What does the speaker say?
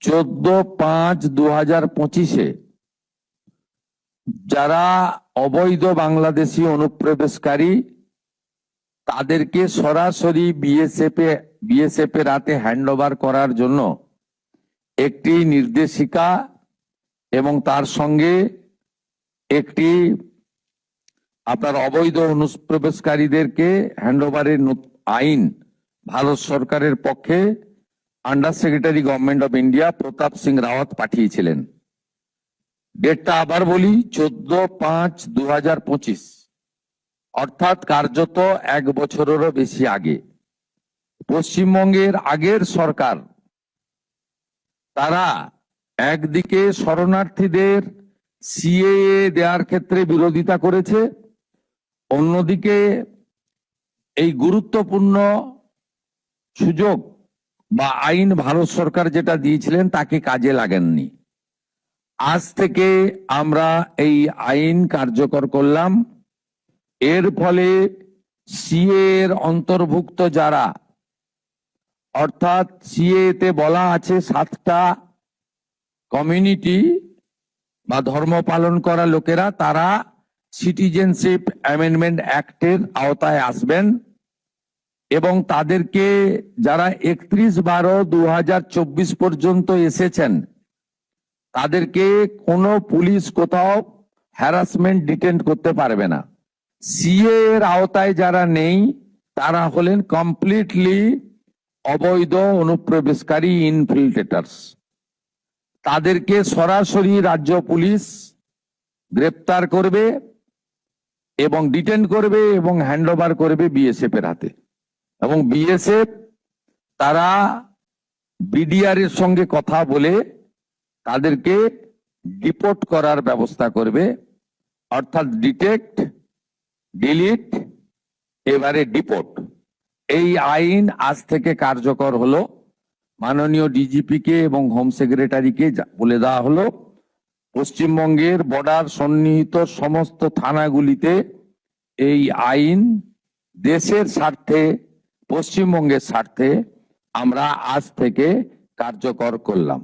14/5/2025 যারা অবৈধ বাংলাদেশি অনুপ্রবেশকারী তাদেরকে সরাসরি বিএসএফ এর হাতে হ্যান্ডওভার করার জন্য একটি নির্দেশিকা এবং তার সঙ্গে একটি আপনার অবৈধ অনুপ্রবেশকারীদেরকে হ্যান্ডওভারের আইন ভারত সরকারের পক্ষে under secretary government of India Pratap Singh Rawat পাঠিয়েছিলেন। ডেটটা আবার বলি, 14/5/2025, অর্থাৎ কার্যত 1 বছরেরও বেশি আগে। পশ্চিমবঙ্গের আগের সরকার তারা একদিকে শরণার্থীদের সিএএ দেওয়ার ক্ষেত্রে বিরোধিতা করেছে, অন্যদিকে এই গুরুত্বপূর্ণ সুযোগ বা আইন ভারত সরকার যেটা দিয়েছিলেন তাকে কাজে লাগেননি। আজ থেকে আমরা এই আইন কার্যকর করলাম। এর ফলে সিএ এর অন্তর্ভুক্ত যারা, অর্থাৎ সিএ তে বলা আছে 7টা কমিউনিটি বা ধর্ম পালন করা লোকেরা তারা সিটিজেনশিপ অ্যামেন্ডমেন্ট অ্যাক্টের আওতায় আসবেন এবং তাদেরকে যারা 31/12/2024 পর্যন্ত এসেছেন তাদেরকে কোনো পুলিশ কোথাও হ্যারাসমেন্ট ডিটেন্ট করতে পারবে না। সিএ এর আওতায় যারা নেই তারা হলেন কমপ্লিটলি অবৈধ অনুপ্রবেশকারী ইনফিল্ট্রেটার্স। তাদেরকে সরাসরি রাজ্য পুলিশ গ্রেপ্তার করবে এবং ডিটেন করবে এবং হ্যান্ডওভার করবে বিএসএফ এর হাতে, এবং বিএসএফ তারা বিডিআর এর সঙ্গে কথা বলে তাদেরকে ডিপোর্ট করার ব্যবস্থা করবে, অর্থাৎ ডিটেক্ট, ডিলিট, এবারে ডিপোর্ট। এই আইন আজ থেকে কার্যকর হলো। মাননীয় ডিজিপি কে এবং হোম সেক্রেটারিকে বলে দেওয়া হলো পশ্চিমবঙ্গের বর্ডার সন্নিহিত সমস্ত থানাগুলিতে এই আইন দেশের স্বার্থে, পশ্চিমবঙ্গের স্বার্থে আমরা আজ থেকে কার্যকর করলাম।